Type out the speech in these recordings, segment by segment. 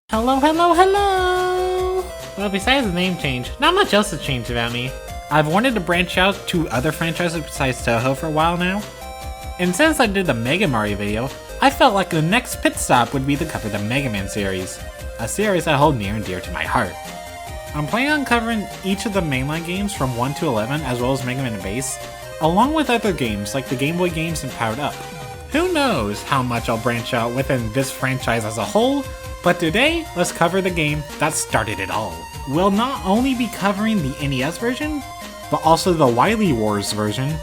Hello, hello, hello! Well, besides the name change, not much else has changed about me. I've wanted to branch out to other franchises besides Toho for a while now. And since I did the Mega Mario video, I felt like the next pit stop would be to cover the Mega Man series, a series I hold near and dear to my heart. I'm planning on covering each of the mainline games from 1 to 11 as well as Mega Man Base, along with other games like the Game Boy games and Powered Up. Who knows how much I'll branch out within this franchise as a whole, but today, let's cover the game that started it all. We'll not only be covering the NES version, but also the Wily Wars version,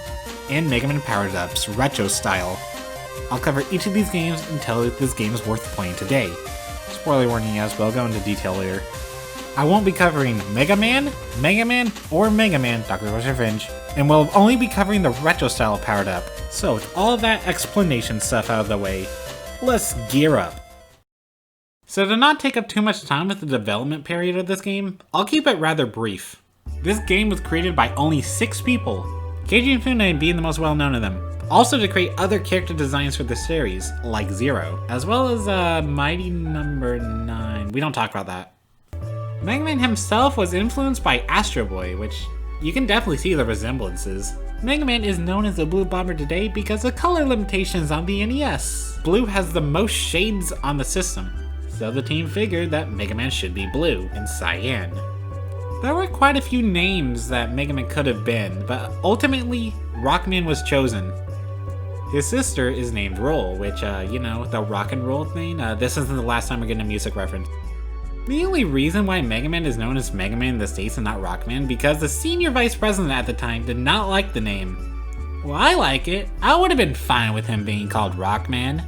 and Mega Man Powered Up's retro style. I'll cover each of these games and tell you if this game is worth playing today. Spoiler warning as we'll go into detail later. I won't be covering Mega Man, or Mega Man Dr. Wars Revenge, and we'll only be covering the retro style of Powered Up. So with all that explanation stuff out of the way, let's gear up. So to not take up too much time with the development period of this game, I'll keep it rather brief. This game was created by only 6 people, Keiji Inafune being the most well known of them. Also to create other character designs for the series, like Zero, as well as Mighty Number 9. We don't talk about that. Mega Man himself was influenced by Astro Boy, which you can definitely see the resemblances. Mega Man is known as the Blue Bomber today because of color limitations on the NES. Blue has the most shades on the system, so the team figured that Mega Man should be blue and cyan. There were quite a few names that Mega Man could have been, but ultimately, Rockman was chosen. His sister is named Roll, which, you know, the rock and roll thing. This isn't the last time we're getting a music reference. The only reason why Mega Man is known as Mega Man in the States and not Rockman, because the senior vice president at the time did not like the name. Well, I like it. I would have been fine with him being called Rockman.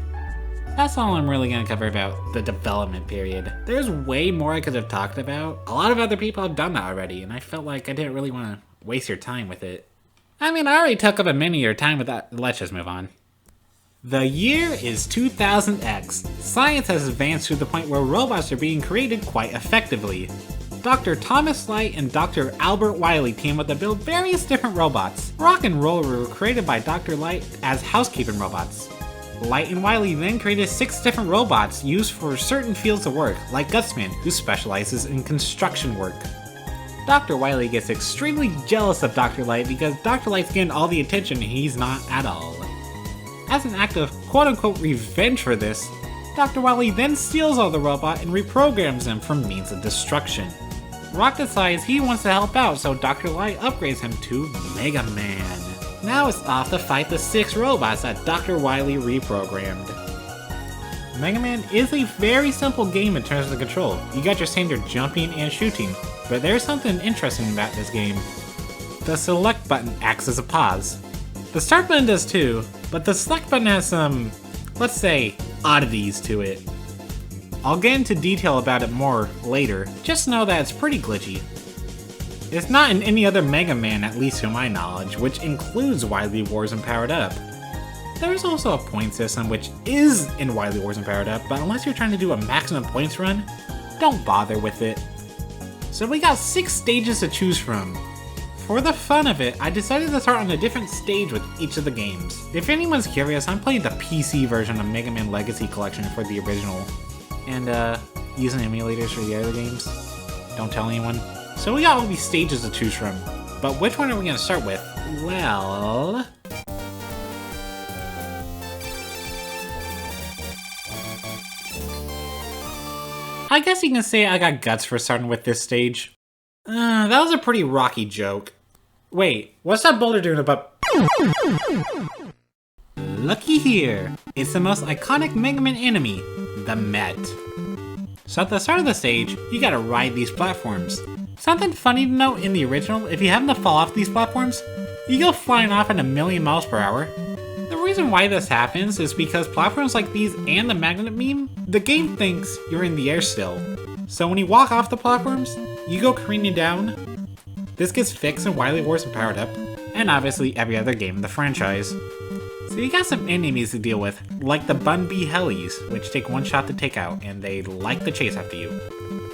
That's all I'm really going to cover about the development period. There's way more I could have talked about. A lot of other people have done that already, and I felt like I didn't really want to waste your time with it. I mean, I already took up a minute of your time with that. Let's just move on. The year is 2000X. Science has advanced to the point where robots are being created quite effectively. Dr. Thomas Light and Dr. Albert Wily team up to build various different robots. Rock and Roll were created by Dr. Light as housekeeping robots. Light and Wily then created 6 different robots used for certain fields of work, like Gutsman, who specializes in construction work. Dr. Wily gets extremely jealous of Dr. Light because Dr. Light's getting all the attention and he's not at all. As an act of quote-unquote revenge for this, Dr. Wily then steals all the robot and reprograms them for means of destruction. Rock decides he wants to help out, so Dr. Light upgrades him to Mega Man. Now it's off to fight the 6 robots that Dr. Wily reprogrammed. Mega Man is a very simple game in terms of the control. You got your standard jumping and shooting, but there's something interesting about this game. The select button acts as a pause. The start button does too, but the select button has some, let's say, oddities to it. I'll get into detail about it more later, just know that it's pretty glitchy. It's not in any other Mega Man, at least to my knowledge, which includes Wily Wars and Powered Up. There's also a point system which is in Wily Wars and Powered Up, but unless you're trying to do a maximum points run, don't bother with it. So we got 6 stages to choose from. For the fun of it, I decided to start on a different stage with each of the games. If anyone's curious, I'm playing the PC version of Mega Man Legacy Collection for the original, and using emulators for the other games. Don't tell anyone. So we got all these stages to choose from, but which one are we going to start with? Well... I guess you can say I got guts for starting with this stage. That was a pretty rocky joke. Wait, what's that boulder doing about... Looky here, it's the most iconic Mega Man enemy, the Met. So at the start of the stage, you gotta ride these platforms. Something funny to note in the original, if you happen to fall off these platforms, you go flying off at 1,000,000 miles per hour. The reason why this happens is because platforms like these and the magnet meme, the game thinks you're in the air still. So when you walk off the platforms, you go careening down. This gets fixed in Wily Wars and Powered Up, and obviously every other game in the franchise. So you got some enemies to deal with, like the Bun Bee Hellies, which take 1 shot to take out, and they like to chase after you.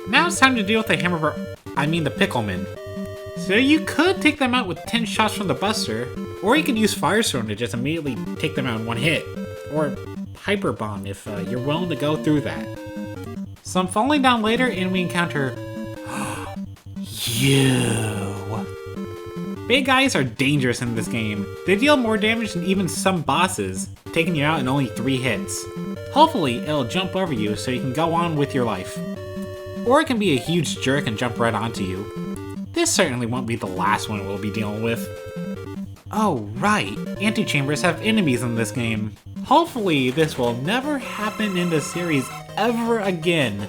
Now it's time to deal with the the Pickleman. So you could take them out with 10 shots from the Buster, Or you could use Firestorm to just immediately take them out in one hit. Or Hyper Bomb if you're willing to go through that. So I'm falling down later and we encounter you. Big guys are dangerous in this game. They deal more damage than even some bosses, taking you out in only 3 hits. Hopefully, it'll jump over you so you can go on with your life. Or it can be a huge jerk and jump right onto you. This certainly won't be the last one we'll be dealing with. Oh right, antechambers have enemies in this game. Hopefully, this will never happen in the series ever again.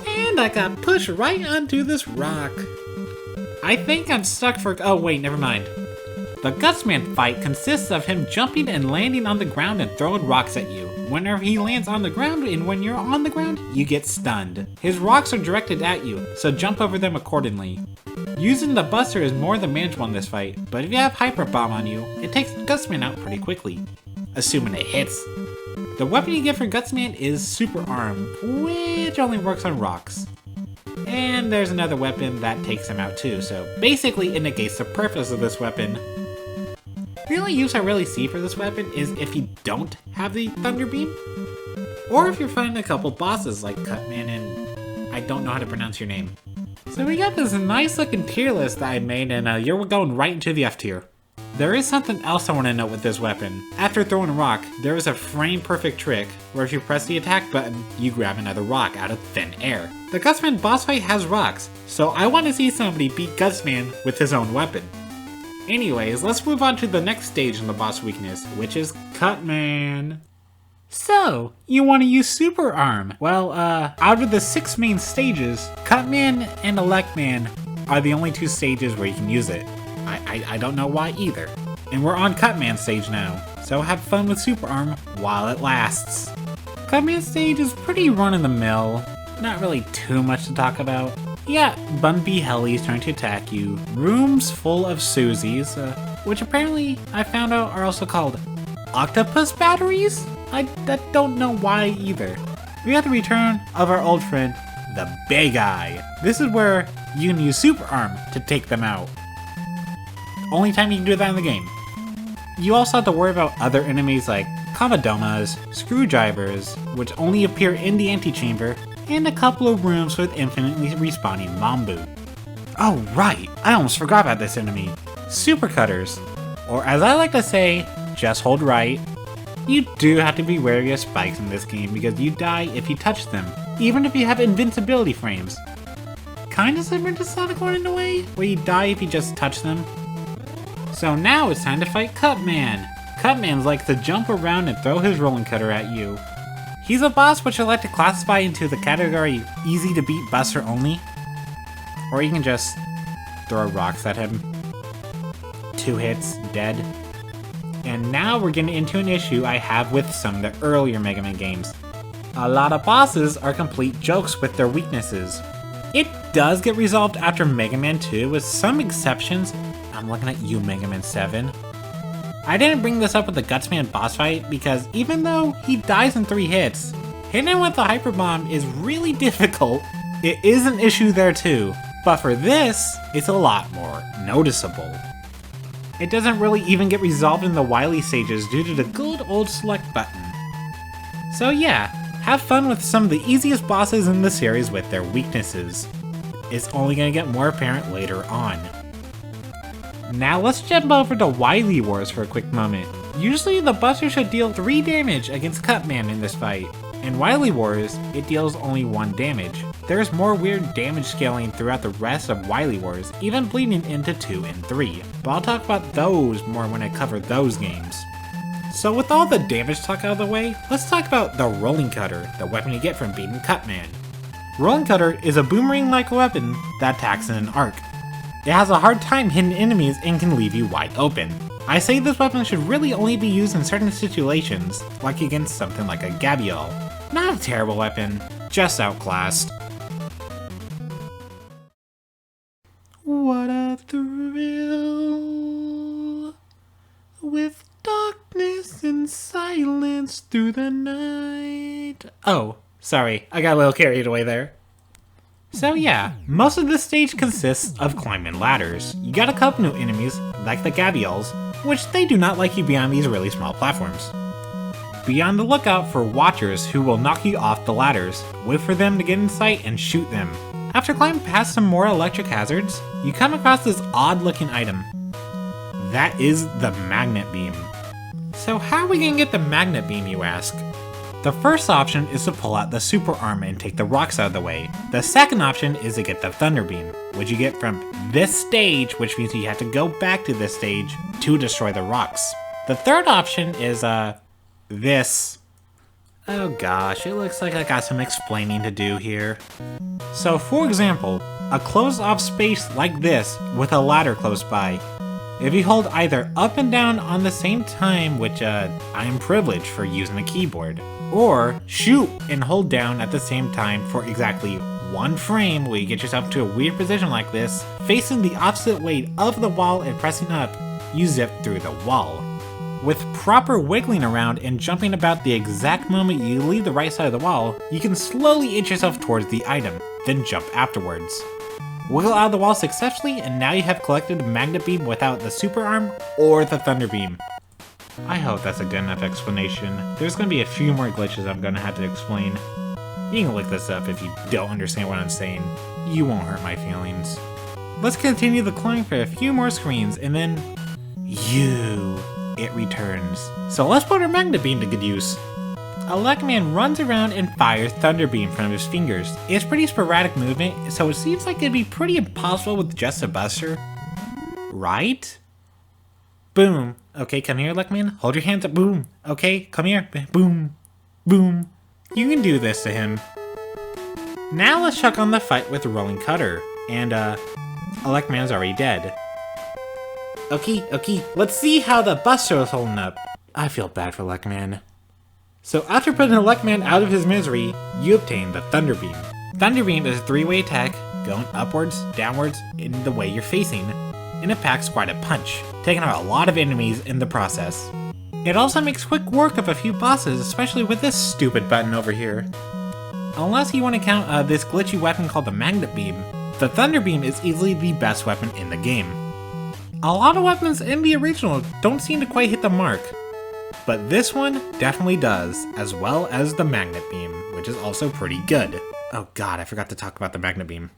And I got pushed right onto this rock. I think I'm stuck for- oh wait, never mind. The Gutsman fight consists of him jumping and landing on the ground and throwing rocks at you. Whenever he lands on the ground and when you're on the ground, you get stunned. His rocks are directed at you, so jump over them accordingly. Using the Buster is more than manageable in this fight, but if you have Hyper Bomb on you, it takes Gutsman out pretty quickly. Assuming it hits. The weapon you get for Gutsman is Super Arm, which only works on rocks. And there's another weapon that takes him out too, so basically it negates the purpose of this weapon. The only use I really see for this weapon is if you don't have the Thunder Beam, or if you're fighting a couple bosses like Cutman and I don't know how to pronounce your name. So we got this nice looking tier list that I made and you're going right into the F tier. There is something else I want to note with this weapon. After throwing a rock, there is a frame perfect trick where if you press the attack button, you grab another rock out of thin air. The Gutsman boss fight has rocks, so I want to see somebody beat Gutsman with his own weapon. Anyways, let's move on to the next stage in the boss weakness, which is Cutman. So, you want to use Super Arm? Well, out of the 6 main stages, Cutman and Elec Man are the only 2 stages where you can use it. I don't know why either. And we're on Cutman stage now, so have fun with Super Arm while it lasts. Cutman stage is pretty run-of-the-mill, not really too much to talk about. Yeah, Bumby Hellies trying to attack you, rooms full of Susies, which apparently I found out are also called octopus batteries? I don't know why either. We have the return of our old friend, the Big Eye. This is where you can use Super Arm to take them out. Only time you can do that in the game. You also have to worry about other enemies like Kamadomas, Screwdrivers, which only appear in the antechamber, and a couple of rooms with infinitely respawning Mambu. Oh right, I almost forgot about this enemy. Super Cutters, or as I like to say, just hold right. You do have to be wary of spikes in this game because you die if you touch them, even if you have invincibility frames. Kinda similar to Sonic 1 in a way, where you die if you just touch them. So now it's time to fight Cutman. Cutman likes to jump around and throw his rolling cutter at you. He's a boss which I like to classify into the category easy to beat Buster only. Or you can just throw rocks at him. 2 hits, dead. And now we're getting into an issue I have with some of the earlier Mega Man games. A lot of bosses are complete jokes with their weaknesses. It does get resolved after Mega Man 2 with some exceptions. I'm looking at you, Mega Man 7. I didn't bring this up with the Gutsman boss fight because even though he dies in 3 hits, hitting him with the Hyper Bomb is really difficult. It is an issue there too, but for this, it's a lot more noticeable. It doesn't really even get resolved in the Wily stages due to the good old select button. So yeah, have fun with some of the easiest bosses in the series with their weaknesses. It's only going to get more apparent later on. Now let's jump over to Wily Wars for a quick moment. Usually the Buster should deal 3 damage against Cutman in this fight. In Wily Wars, it deals only 1 damage. There's more weird damage scaling throughout the rest of Wily Wars, even bleeding into 2 and 3. But I'll talk about those more when I cover those games. So with all the damage talk out of the way, let's talk about the Rolling Cutter, the weapon you get from beating Cutman. Rolling Cutter is a boomerang-like weapon that attacks in an arc. It has a hard time hitting enemies and can leave you wide open. I say this weapon should really only be used in certain situations, like against something like a Gabiole. Not a terrible weapon, just outclassed. What a thrill, with darkness and silence through the night. Oh, sorry, I got a little carried away there. So yeah, most of this stage consists of climbing ladders. You got a couple new enemies, like the Gabioles, which they do not like you beyond these really small platforms. Be on the lookout for watchers who will knock you off the ladders. Wait for them to get in sight and shoot them. After climbing past some more electric hazards, you come across this odd looking item. That is the magnet beam. So how are we gonna get the magnet beam, you ask? The first option is to pull out the super arm and take the rocks out of the way. The second option is to get the thunder beam, which you get from this stage, which means you have to go back to this stage to destroy the rocks. The third option is, this. Oh gosh, it looks like I got some explaining to do here. So for example, a closed off space like this with a ladder close by. If you hold either up and down on the same time, which I am privileged for using a keyboard, or shoot and hold down at the same time for exactly 1 frame where you get yourself to a weird position like this, facing the opposite way of the wall and pressing up, you zip through the wall. With proper wiggling around and jumping about the exact moment you leave the right side of the wall, you can slowly inch yourself towards the item, then jump afterwards. Wiggle out of the wall successfully, and now you have collected a magnet beam without the super arm or the thunder beam. I hope that's a good enough explanation. There's going to be a few more glitches I'm going to have to explain. You can look this up if you don't understand what I'm saying. You won't hurt my feelings. Let's continue the climb for a few more screens, and then it returns. So let's put our magnet beam to good use. Elec Man runs around and fires thunder beam from his fingers. It's pretty sporadic movement, so it seems like it'd be pretty impossible with just a buster. Right? Boom. Okay, come here, Elec Man. Hold your hands up. Boom. Okay, come here. Boom. Boom. You can do this to him. Now let's check on the fight with Rolling Cutter. And, Elec Man's already dead. Okay, let's see how the buster is holding up. I feel bad for Elec Man. So after putting Elec Man out of his misery, you obtain the Thunder Beam. Thunder Beam is a 3-way attack, going upwards, downwards, in the way you're facing, and it packs quite a punch, taking out a lot of enemies in the process. It also makes quick work of a few bosses, especially with this stupid button over here. Unless you want to count this glitchy weapon called the Magnet Beam, the Thunder Beam is easily the best weapon in the game. A lot of weapons in the original don't seem to quite hit the mark, but this one definitely does, as well as the Magnet Beam, which is also pretty good. Oh god, I forgot to talk about the Magnet Beam.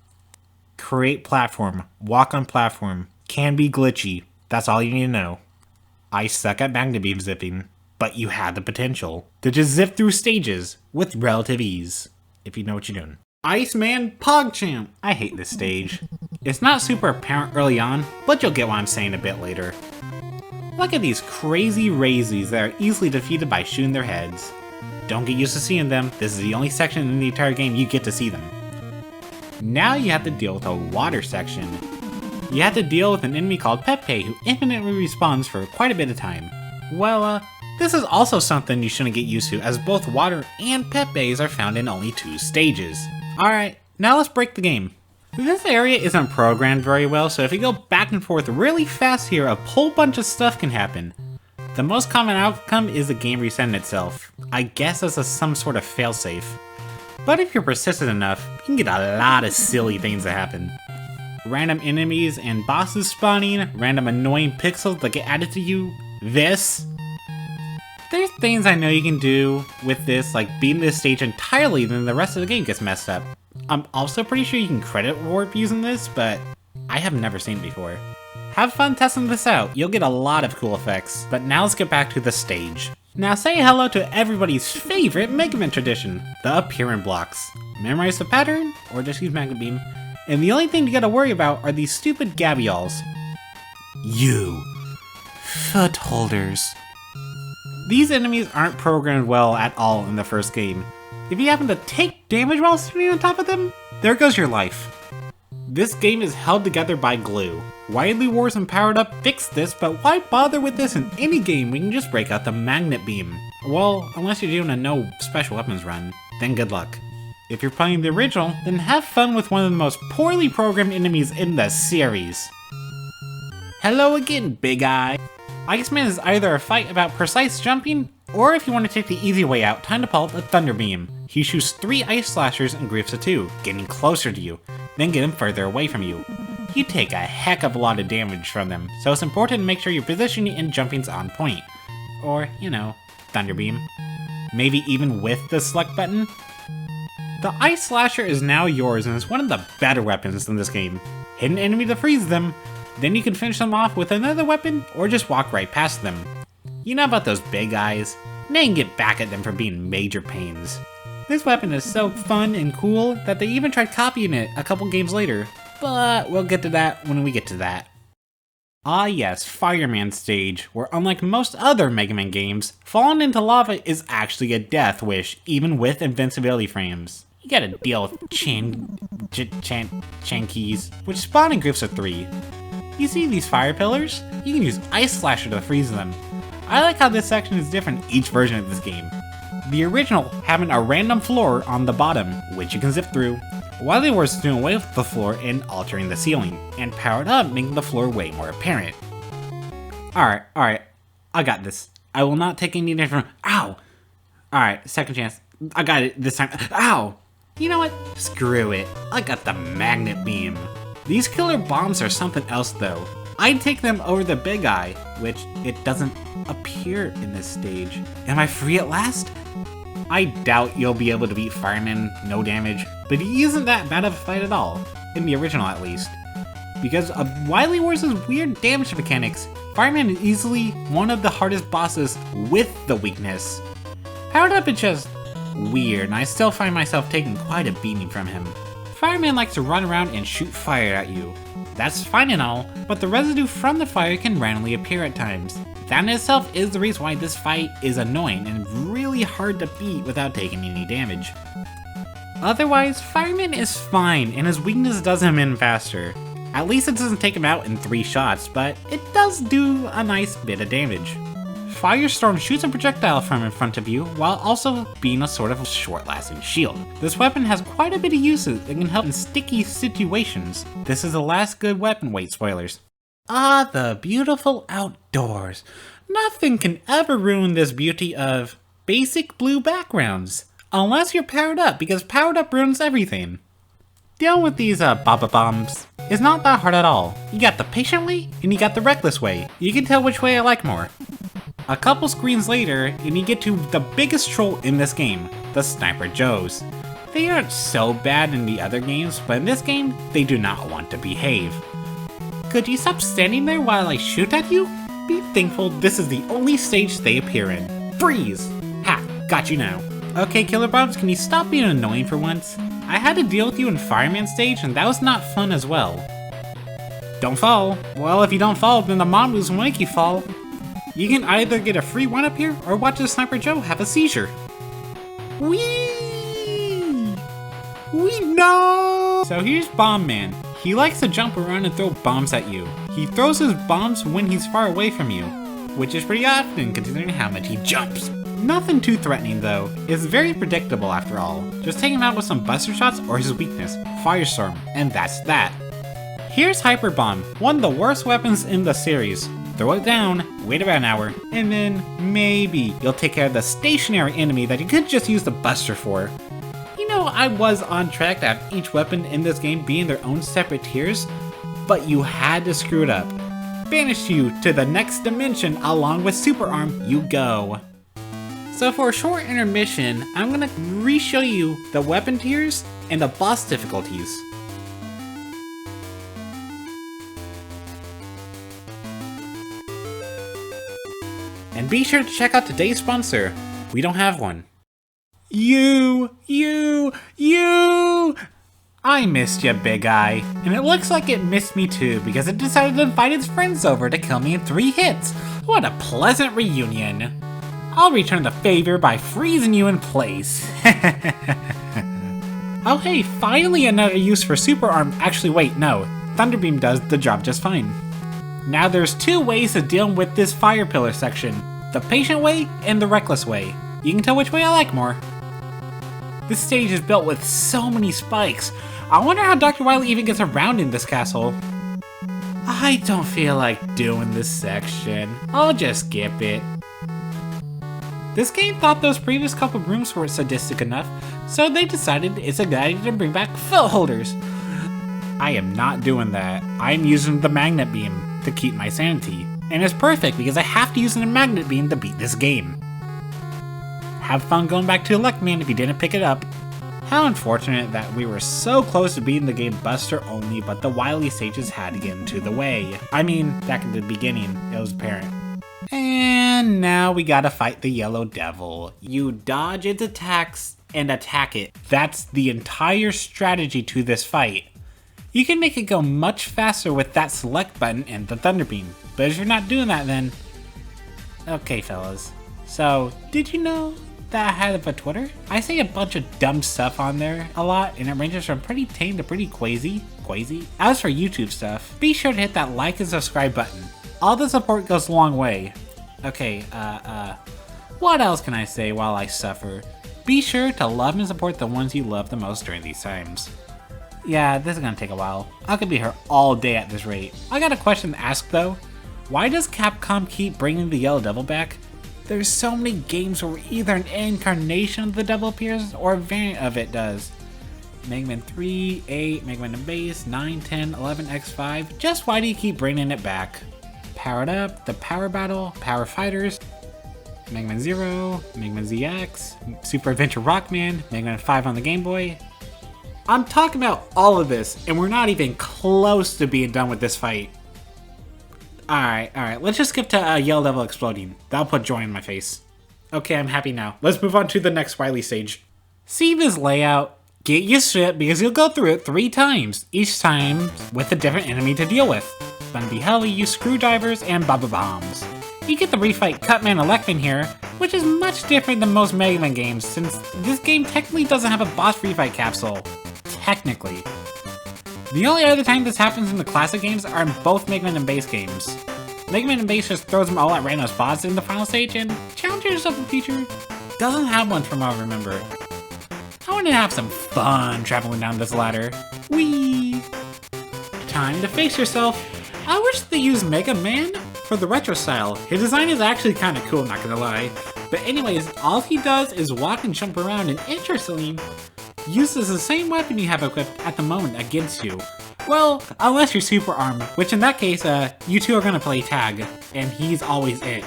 Create platform, walk on platform, can be glitchy, that's all you need to know. I suck at Magnet Beam zipping, but you had the potential to just zip through stages with relative ease, if you know what you're doing. Iceman PogChamp! I hate this stage. It's not super apparent early on, but you'll get what I'm saying a bit later. Look at these crazy Razies that are easily defeated by shooting their heads. Don't get used to seeing them, this is the only section in the entire game you get to see them. Now you have to deal with a water section. You have to deal with an enemy called Pepe who infinitely respawns for quite a bit of time. Well, this is also something you shouldn't get used to, as both water and Pepes are found in only 2 stages. Alright, now let's break the game. This area isn't programmed very well, so if you go back and forth really fast here, a whole bunch of stuff can happen. The most common outcome is the game resetting itself. I guess as some sort of failsafe. But if you're persistent enough, you can get a lot of silly things that happen. Random enemies and bosses spawning, random annoying pixels that get added to you, this. There's things I know you can do with this, like beating this stage entirely, then the rest of the game gets messed up. I'm also pretty sure you can credit warp using this, but I have never seen it before. Have fun testing this out, you'll get a lot of cool effects. But now let's get back to the stage. Now say hello to everybody's favorite Mega Man tradition, the appearance blocks. Memorize the pattern, or just use Magnet Beam, and the only thing you gotta worry about are these stupid Gabbyalls. You. Footholders. These enemies aren't programmed well at all in the first game. If you happen to take damage while sitting on top of them, there goes your life. This game is held together by glue. Wily Wars and Powered Up fixed this, but why bother with this in any game when you can just break out the Magnet Beam? Well, unless you're doing a no special weapons run, then good luck. If you're playing the original, then have fun with one of the most poorly programmed enemies in the series. Hello again, Big Eye. Iceman is either a fight about precise jumping, or if you want to take the easy way out, time to pull out the Thunder Beam. He shoots 3 ice slashers in groups of 2, getting closer to you, then getting further away from you. you take a heck of a lot of damage from them, so it's important to make sure your positioning and jumping's on point. Or, you know, Thunder Beam. Maybe even with the select button? The Ice Slasher is now yours and is one of the better weapons in this game. Hit an enemy to freeze them, then you can finish them off with another weapon or just walk right past them. You know about those big eyes? They can get back at them for being major pains. This weapon is so fun and cool that they even tried copying it a couple games later, but we'll get to that when we get to that. Ah yes, Fireman Stage, where unlike most other Mega Man games, falling into lava is actually a death wish, even with invincibility frames. You gotta deal with Chankeys, which spawn in groups of 3. You see these fire pillars? You can use Ice Slasher to freeze them. I like how this section is different each version of this game. The original having a random floor on the bottom, which you can zip through. Wily Wars is doing away with the floor and altering the ceiling, and Powered Up making the floor way more apparent. Alright, I got this. I will not take any damage from— Ow! Alright, second chance. I got it this time. Ow! You know what? Screw it. I got the Magnet Beam. These killer bombs are something else though. I'd take them over the Big Eye, which it doesn't appear in this stage. Am I free at last? I doubt you'll be able to beat Fireman, no damage, but he isn't that bad of a fight at all, in the original at least. Because of Wily Wars' weird damage mechanics, Fireman is easily one of the hardest bosses with the weakness. Powered Up is just weird, and I still find myself taking quite a beating from him. Fireman likes to run around and shoot fire at you. That's fine and all, but the residue from the fire can randomly appear at times. That in itself is the reason why this fight is annoying and really hard to beat without taking any damage. Otherwise, Fireman is fine and his weakness does him in faster. At least it doesn't take him out in 3 shots, but it does do a nice bit of damage. Firestorm shoots a projectile from in front of you while also being a sort of short-lasting shield. This weapon has quite a bit of uses and can help in sticky situations. This is the last good weapon— wait, spoilers. Ah, the beautiful outdoors. Nothing can ever ruin this beauty of basic blue backgrounds. Unless you're powered up, because powered up ruins everything. Dealing with these Baba Bombs is not that hard at all. You got the patient way, and you got the reckless way. You can tell which way I like more. A couple screens later, and you get to the biggest troll in this game, the Sniper Joes. They aren't so bad in the other games, but in this game, they do not want to behave. Could you stop standing there while I shoot at you? Be thankful this is the only stage they appear in. Freeze! Ha! Got you now. Okay, Killer Bombs, can you stop being annoying for once? I had to deal with you in Fireman Stage, and that was not fun as well. Don't fall. Well, if you don't fall, then the mongoose will make you fall. You can either get a free one up here, or watch the Sniper Joe have a seizure. Whee! We know! So here's Bomb Man. He likes to jump around and throw bombs at you. He throws his bombs when he's far away from you, which is pretty often considering how much he jumps. Nothing too threatening though. It's very predictable after all. Just take him out with some buster shots or his weakness, Firestorm, and that's that. Here's Hyper Bomb, one of the worst weapons in the series. Throw it down, wait about an hour, and then maybe you'll take care of the stationary enemy that you could just use the buster for. You know, I was on track to have each weapon in this game be in their own separate tiers, but you had to screw it up. Banish you to the next dimension along with Super Arm you go. So for a short intermission, I'm gonna re-show you the weapon tiers and the boss difficulties. And be sure to check out today's sponsor. We don't have one. You! I missed you, Big Eye. And it looks like it missed me too because it decided to invite its friends over to kill me in 3 hits. What a pleasant reunion. I'll return the favor by freezing you in place. Oh hey, finally another use for Super Arm. Actually wait, no. Thunder Beam does the job just fine. Now there's 2 ways to deal with this fire pillar section. The patient way and the reckless way. You can tell which way I like more. This stage is built with so many spikes. I wonder how Dr. Wily even gets around in this castle. I don't feel like doing this section. I'll just skip it. This game thought those previous couple rooms were sadistic enough, so they decided it's a good idea to bring back foot holders. I am not doing that. I'm using the magnet beam to keep my sanity. And it's perfect because I have to use the magnet beam to beat this game. Have fun going back to Elec Man if you didn't pick it up. How unfortunate that we were so close to beating the game Buster only, but the Wily Stages had to get into the way. I mean, back in the beginning, it was apparent. And now we gotta fight the Yellow Devil. You dodge its attacks and attack it. That's the entire strategy to this fight. You can make it go much faster with that select button and the Thunder Beam, but if you're not doing that then... Okay fellas, so did you know that I have a Twitter? I say a bunch of dumb stuff on there a lot, and it ranges from pretty tame to pretty quazy. As for YouTube stuff, be sure to hit that like and subscribe button. All the support goes a long way. Okay, what else can I say while I suffer? Be sure to love and support the ones you love the most during these times. Yeah, this is gonna take a while. I could be here all day at this rate. I got a question to ask though. Why does Capcom keep bringing the Yellow Devil back? There's so many games where either an incarnation of the devil appears or a variant of it does. Mega Man 3, 8, Mega Man Base, 9, 10, 11, X5. Just why do you keep bringing it back? Powered Up, the Power Battle, Power Fighters, Mega Man 0, Mega Man ZX, Super Adventure Rockman, Mega Man 5 on the Game Boy. I'm talking about all of this, and we're not even close to being done with this fight. Alright, let's just skip to Yellow Devil exploding. That'll put joy in my face. Okay, I'm happy now. Let's move on to the next Wily Stage. See this layout? Get used to it because you'll go through it 3 times, each time with a different enemy to deal with. It's gonna be hell, you use screwdrivers and baba bombs. You get to refight Cutman and Elec Man here, which is much different than most Mega Man games since this game technically doesn't have a boss refight capsule. Technically. The only other time this happens in the classic games are in both Mega Man and Base games. Mega Man and Base just throws them all at random spots in the final stage, and Challengers of the Future doesn't have one from what I remember. I want to have some fun traveling down this ladder. Whee! Time to face yourself. I wish they used Mega Man for the retro style. His design is actually kind of cool, not gonna lie. But anyways, all he does is walk and jump around, and interestingly, uses the same weapon you have equipped at the moment against you. Well, unless you're Super Arm, which in that case, you two are gonna play tag, and he's always it.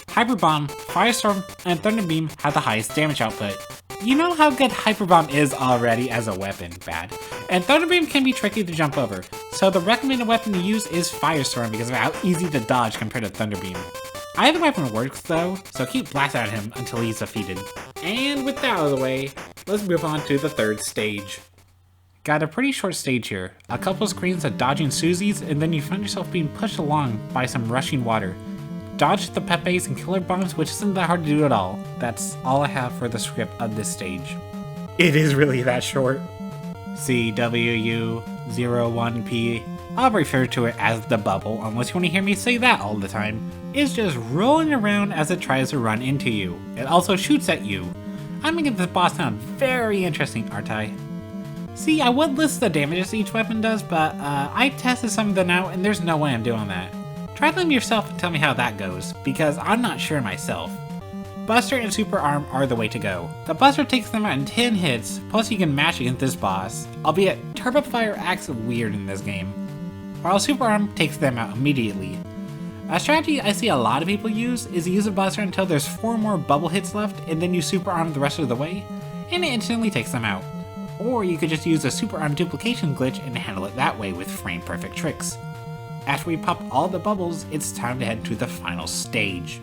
Hyper Bomb, Firestorm, and Thunder Beam have the highest damage output. You know how good Hyper Bomb is already as a weapon, bad. And Thunder Beam can be tricky to jump over, so the recommended weapon to use is Firestorm because of how easy to dodge compared to Thunder Beam. Either weapon works though, so keep blasting at him until he's defeated. And with that out of the way, let's move on to the third stage. Got a pretty short stage here, a couple screens of dodging Susies, and then you find yourself being pushed along by some rushing water. Dodge the Pepes and Killer Bombs, which isn't that hard to do at all. That's all I have for the script of this stage. It is really that short. CWU01P, I'll refer to it as the bubble unless you want to hear me say that all the time, is just rolling around as it tries to run into you. It also shoots at you. I'm making this boss sound very interesting, aren't I? See, I would list the damages each weapon does, but I tested some of them out and there's no way I'm doing that. Try them yourself and tell me how that goes, because I'm not sure myself. Buster and Super Arm are the way to go. The Buster takes them out in 10 hits, plus you can match against this boss, albeit Turbo Fire acts weird in this game, while Super Arm takes them out immediately. A strategy I see a lot of people use is to use a Buster until there's 4 more bubble hits left, and then you Super Arm the rest of the way, and it instantly takes them out. Or you could just use a Super Arm duplication glitch and handle it that way with frame perfect tricks. After we pop all the bubbles, it's time to head to the final stage.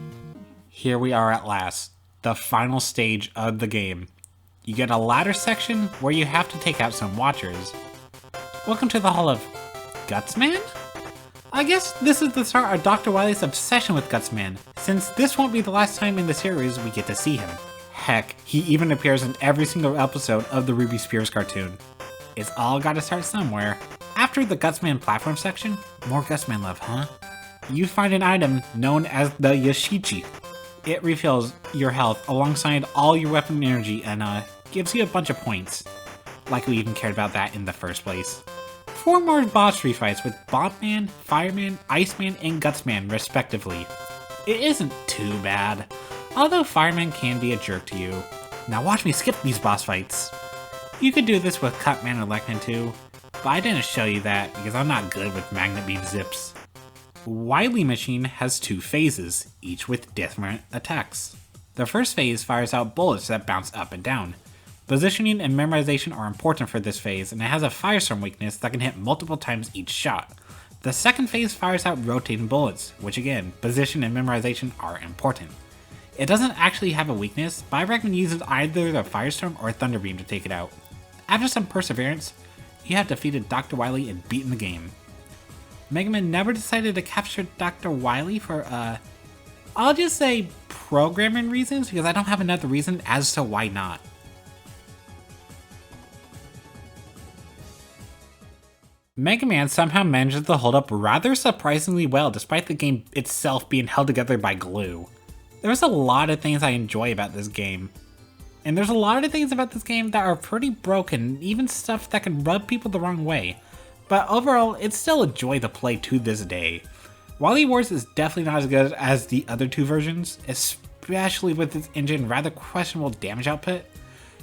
Here we are at last, the final stage of the game. You get a ladder section where you have to take out some watchers. Welcome to the Hall of Gutsman? I guess this is the start of Dr. Wily's obsession with Gutsman, since this won't be the last time in the series we get to see him. Heck, he even appears in every single episode of the Ruby Spears cartoon. It's all gotta start somewhere. After the Gutsman platform section, more Gutsman love, huh? You find an item known as the Yashichi. It refills your health alongside all your weapon energy and gives you a bunch of points. Like we even cared about that in the first place. 4 more boss refights with Bombman, Fireman, Iceman, and Gutsman respectively. It isn't too bad, although Fireman can be a jerk to you. Now watch me skip these boss fights. You could do this with Cutman and Elec Man too. but I didn't show you that because I'm not good with magnet beam zips. Wily Machine has 2 phases, each with different attacks. The first phase fires out bullets that bounce up and down. Positioning and memorization are important for this phase, and it has a firestorm weakness that can hit multiple times each shot. The second phase fires out rotating bullets, which again, position and memorization are important. It doesn't actually have a weakness, but I recommend using either the Firestorm or Thunder Beam to take it out. After some perseverance, you have defeated Dr. Wily and beaten the game. Mega Man never decided to capture Dr. Wily for, I'll just say programming reasons, because I don't have another reason as to why not. Mega Man somehow manages to hold up rather surprisingly well despite the game itself being held together by glue. There's a lot of things I enjoy about this game. And there's a lot of things about this game that are pretty broken, even stuff that can rub people the wrong way. But overall, it's still a joy to play to this day. Wily Wars is definitely not as good as the other 2 versions, especially with its engine rather questionable damage output.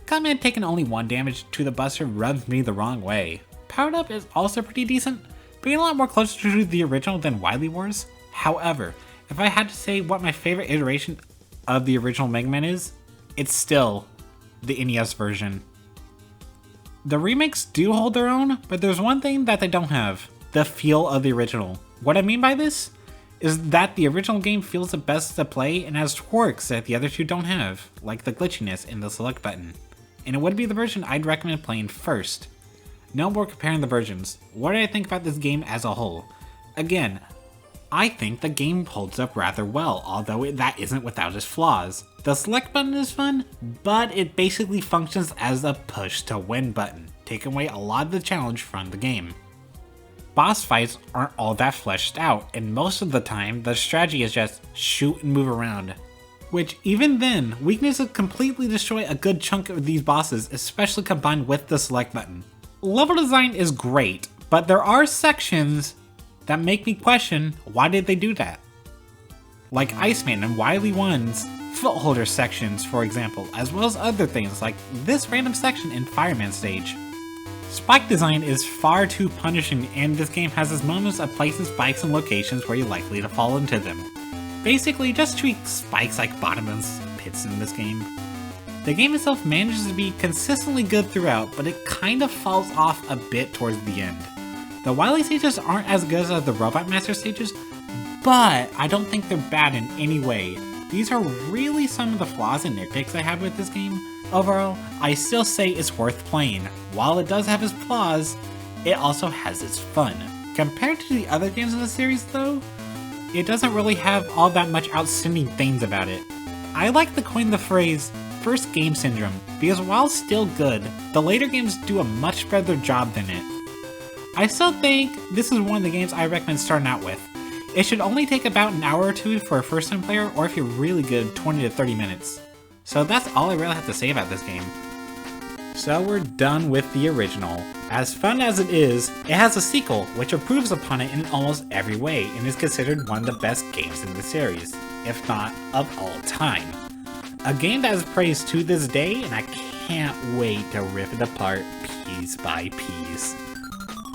Command taking only 1 damage to the buster rubs me the wrong way. Powered Up is also pretty decent, being a lot more closer to the original than Wily Wars. However, if I had to say what my favorite iteration of the original Mega Man is, it's still the NES version. The remakes do hold their own, but there's one thing that they don't have: the feel of the original. What I mean by this is that the original game feels the best to play and has quirks that the other 2 don't have, like the glitchiness in the select button. And it would be the version I'd recommend playing first. No more comparing the versions. What do I think about this game as a whole? Again, I think the game holds up rather well, although that isn't without its flaws. The select button is fun, but it basically functions as a push to win button, taking away a lot of the challenge from the game. Boss fights aren't all that fleshed out, and most of the time the strategy is just shoot and move around. Which, even then, weaknesses completely destroy a good chunk of these bosses, especially combined with the select button. Level design is great, but there are sections that make me question why did they do that. Like Iceman and Wily 1's footholder sections, for example, as well as other things like this random section in Fireman Stage. Spike design is far too punishing, and this game has its moments of placing spikes in locations where you're likely to fall into them. Basically, just treat spikes like bottomless pits in this game. The game itself manages to be consistently good throughout, but it kind of falls off a bit towards the end. The Wily stages aren't as good as the Robot Master stages, but I don't think they're bad in any way. These are really some of the flaws and nitpicks I have with this game. Overall, I still say it's worth playing. While it does have its flaws, it also has its fun. Compared to the other games in the series though, it doesn't really have all that much outstanding things about it. I like to coin the phrase first game syndrome, because while still good, the later games do a much better job than it. I still think this is one of the games I recommend starting out with. It should only take about an hour or 2 for a first time player, or if you're really good, 20 to 30 minutes. So that's all I really have to say about this game. So we're done with the original. As fun as it is, it has a sequel, which improves upon it in almost every way, and is considered one of the best games in the series, if not of all time. A game that is praised to this day, and I can't wait to rip it apart piece by piece.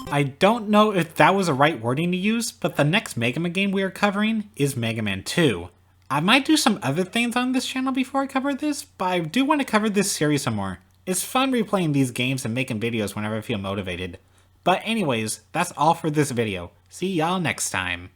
I don't know if that was the right wording to use, but the next Mega Man game we are covering is Mega Man 2. I might do some other things on this channel before I cover this, but I do want to cover this series some more. It's fun replaying these games and making videos whenever I feel motivated. But anyways, that's all for this video. See y'all next time.